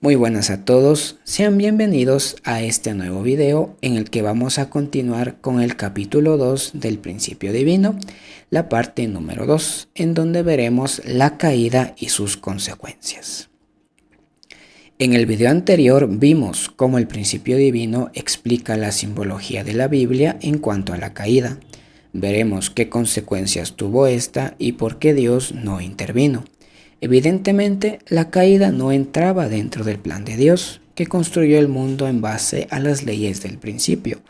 Muy buenas a todos, sean bienvenidos a este nuevo video en el que vamos a continuar con el capítulo 2 del principio divino, la parte número 2, en donde veremos la caída y sus consecuencias. En el video anterior vimos cómo el principio divino explica la simbología de la Biblia en cuanto a la caída. Veremos qué consecuencias tuvo esta y por qué Dios no intervino. Evidentemente, la caída no entraba dentro del plan de Dios, que construyó el mundo en base a las leyes del principio,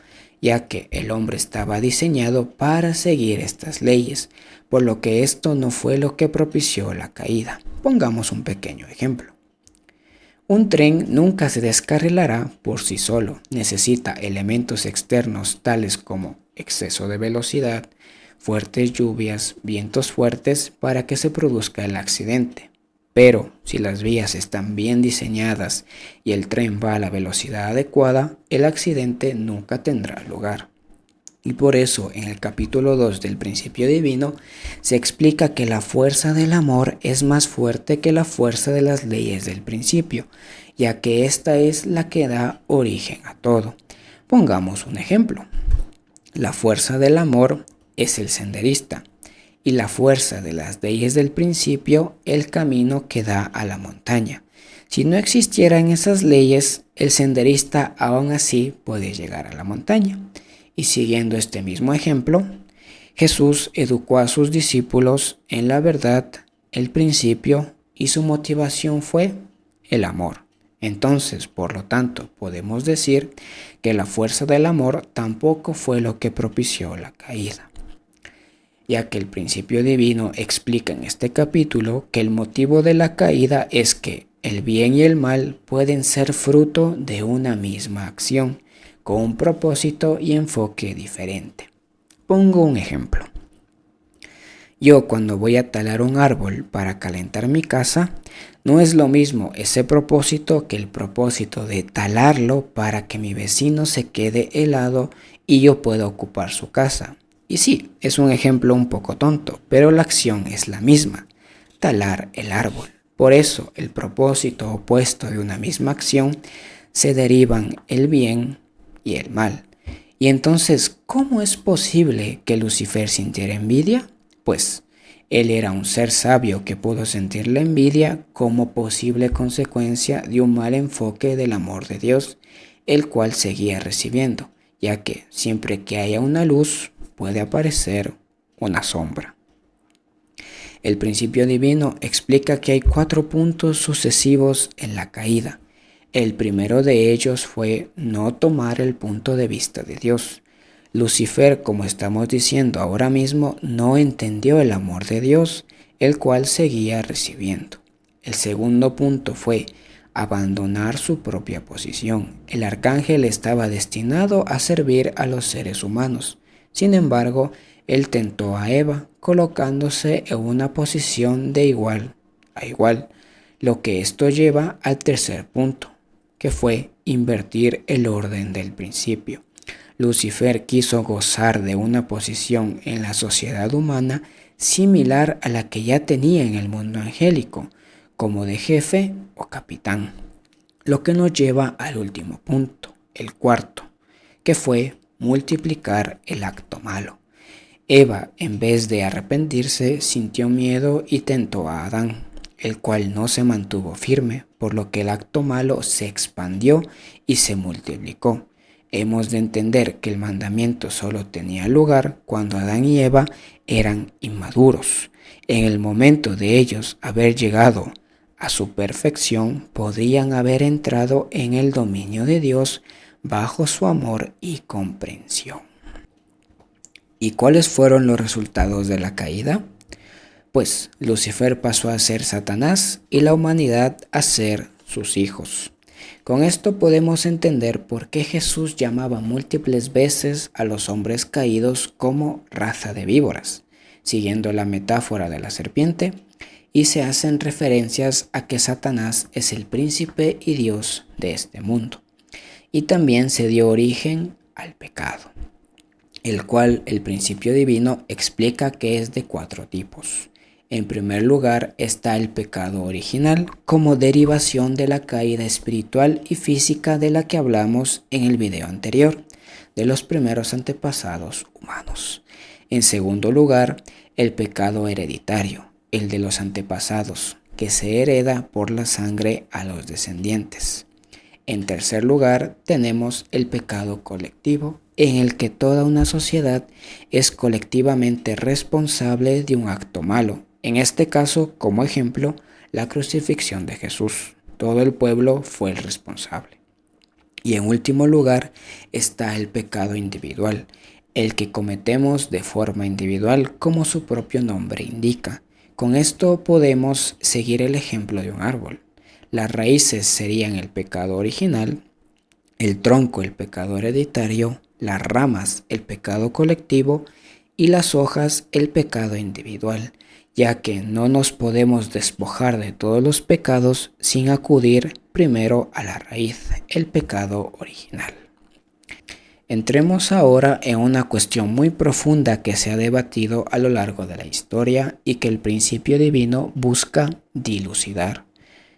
ya que el hombre estaba diseñado para seguir estas leyes, por lo que esto no fue lo que propició la caída. Pongamos un pequeño ejemplo. Un tren nunca se descarrilará por sí solo, necesita elementos externos tales como exceso de velocidad, fuertes lluvias, vientos fuertes para que se produzca el accidente. Pero si las vías están bien diseñadas y el tren va a la velocidad adecuada, el accidente nunca tendrá lugar. Y por eso en el capítulo 2 del principio divino se explica que la fuerza del amor es más fuerte que la fuerza de las leyes del principio, ya que esta es la que da origen a todo. Pongamos un ejemplo. La fuerza del amor es el senderista y la fuerza de las leyes del principio el camino que da a la montaña. Si no existieran esas leyes, el senderista aún así puede llegar a la montaña. Y siguiendo este mismo ejemplo, Jesús educó a sus discípulos en la verdad, el principio, y su motivación fue el amor. Entonces, por lo tanto, podemos decir que la fuerza del amor tampoco fue lo que propició la caída, ya que el principio divino explica en este capítulo que el motivo de la caída es que el bien y el mal pueden ser fruto de una misma acción, con un propósito y enfoque diferente. Pongo un ejemplo. Yo cuando voy a talar un árbol para calentar mi casa, no es lo mismo ese propósito que el propósito de talarlo para que mi vecino se quede helado y yo pueda ocupar su casa. Y sí, es un ejemplo un poco tonto, pero la acción es la misma, talar el árbol. Por eso, el propósito opuesto de una misma acción se derivan el bien y el mal. Y entonces, ¿cómo es posible que Lucifer sintiera envidia? Pues, él era un ser sabio que pudo sentir la envidia como posible consecuencia de un mal enfoque del amor de Dios, el cual seguía recibiendo, ya que siempre que haya una luz puede aparecer una sombra. El principio divino explica que hay 4 puntos sucesivos en la caída. El primero de ellos fue no tomar el punto de vista de Dios. Lucifer, como estamos diciendo ahora mismo, no entendió el amor de Dios, el cual seguía recibiendo. El segundo punto fue abandonar su propia posición. El arcángel estaba destinado a servir a los seres humanos. Sin embargo, él tentó a Eva, colocándose en una posición de igual a igual, lo que esto lleva al tercer punto, que fue invertir el orden del principio. Lucifer quiso gozar de una posición en la sociedad humana similar a la que ya tenía en el mundo angélico, como de jefe o capitán. Lo que nos lleva al último punto, el cuarto, que fue multiplicar el acto malo. Eva, en vez de arrepentirse, sintió miedo y tentó a Adán, el cual no se mantuvo firme, por lo que el acto malo se expandió y se multiplicó. Hemos de entender que el mandamiento solo tenía lugar cuando Adán y Eva eran inmaduros. En el momento de ellos haber llegado a su perfección, podrían haber entrado en el dominio de Dios bajo su amor y comprensión. ¿Y cuáles fueron los resultados de la caída? Pues Lucifer pasó a ser Satanás y la humanidad a ser sus hijos. Con esto podemos entender por qué Jesús llamaba múltiples veces a los hombres caídos como raza de víboras, siguiendo la metáfora de la serpiente, y se hacen referencias a que Satanás es el príncipe y Dios de este mundo. Y también se dio origen al pecado, el cual el principio divino explica que es de 4 tipos. En primer lugar está el pecado original, como derivación de la caída espiritual y física de la que hablamos en el video anterior, de los primeros antepasados humanos. En segundo lugar, el pecado hereditario, el de los antepasados, que se hereda por la sangre a los descendientes. En tercer lugar, tenemos el pecado colectivo, en el que toda una sociedad es colectivamente responsable de un acto malo. En este caso, como ejemplo, la crucifixión de Jesús. Todo el pueblo fue el responsable. Y en último lugar está el pecado individual, el que cometemos de forma individual, como su propio nombre indica. Con esto podemos seguir el ejemplo de un árbol. Las raíces serían el pecado original, el tronco el pecado hereditario, las ramas el pecado colectivo y las hojas el pecado individual, ya que no nos podemos despojar de todos los pecados sin acudir primero a la raíz, el pecado original. Entremos ahora en una cuestión muy profunda que se ha debatido a lo largo de la historia y que el principio divino busca dilucidar.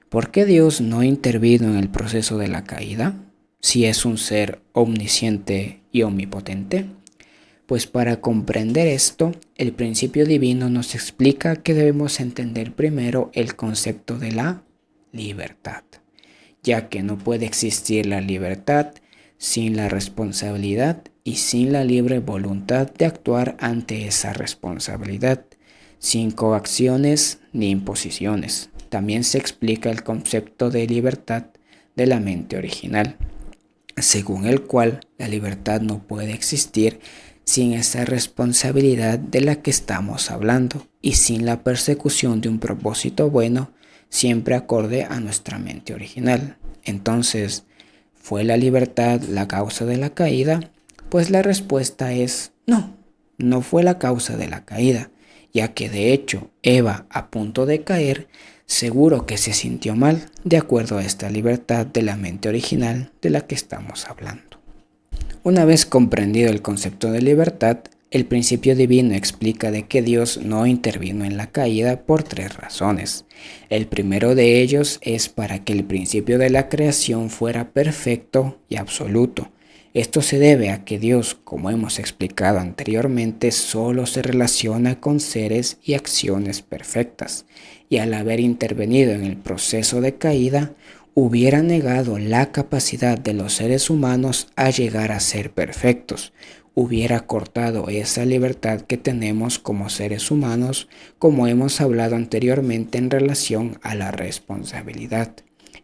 ¿Por qué Dios no intervino en el proceso de la caída, si es un ser omnisciente y omnipotente? Pues para comprender esto, el principio divino nos explica que debemos entender primero el concepto de la libertad, ya que no puede existir la libertad sin la responsabilidad y sin la libre voluntad de actuar ante esa responsabilidad, sin coacciones ni imposiciones. También se explica el concepto de libertad de la mente original, según el cual la libertad no puede existir sin esa responsabilidad de la que estamos hablando y sin la persecución de un propósito bueno, siempre acorde a nuestra mente original. Entonces, ¿fue la libertad la causa de la caída? Pues la respuesta es no, no fue la causa de la caída, ya que de hecho Eva, a punto de caer, seguro que se sintió mal de acuerdo a esta libertad de la mente original de la que estamos hablando. Una vez comprendido el concepto de libertad, el principio divino explica de que Dios no intervino en la caída por 3 razones. El primero de ellos es para que el principio de la creación fuera perfecto y absoluto. Esto se debe a que Dios, como hemos explicado anteriormente, solo se relaciona con seres y acciones perfectas, y al haber intervenido en el proceso de caída, hubiera negado la capacidad de los seres humanos a llegar a ser perfectos, hubiera cortado esa libertad que tenemos como seres humanos, como hemos hablado anteriormente en relación a la responsabilidad.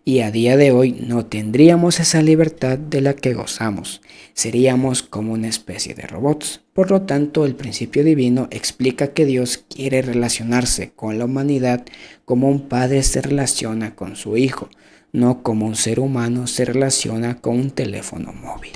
Y a día de hoy no tendríamos esa libertad de la que gozamos, seríamos como una especie de robots. Por lo tanto, el principio divino explica que Dios quiere relacionarse con la humanidad como un padre se relaciona con su hijo, no como un ser humano se relaciona con un teléfono móvil.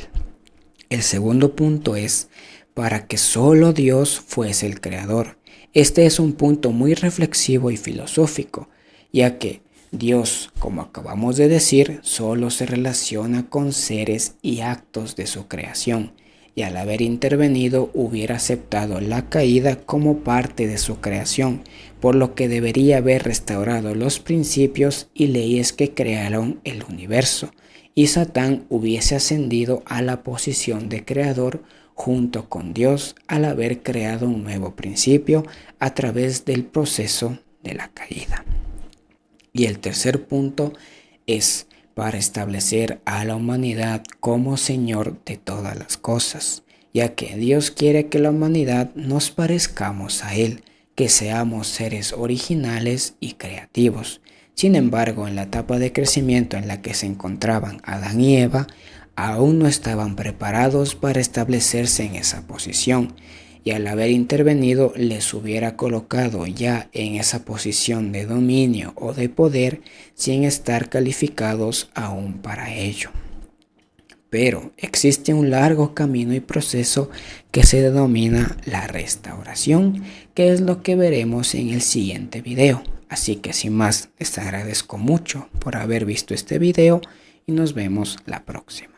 El segundo punto es para que solo Dios fuese el creador. Este es un punto muy reflexivo y filosófico, ya que Dios, como acabamos de decir, solo se relaciona con seres y actos de su creación, y al haber intervenido hubiera aceptado la caída como parte de su creación, por lo que debería haber restaurado los principios y leyes que crearon el universo, y Satán hubiese ascendido a la posición de creador junto con Dios al haber creado un nuevo principio a través del proceso de la caída. Y el tercer punto es para establecer a la humanidad como Señor de todas las cosas, ya que Dios quiere que la humanidad nos parezcamos a Él, que seamos seres originales y creativos. Sin embargo, en la etapa de crecimiento en la que se encontraban Adán y Eva, aún no estaban preparados para establecerse en esa posición, y al haber intervenido les hubiera colocado ya en esa posición de dominio o de poder sin estar calificados aún para ello. Pero existe un largo camino y proceso que se denomina la restauración, que es lo que veremos en el siguiente video. Así que sin más, les agradezco mucho por haber visto este video y nos vemos la próxima.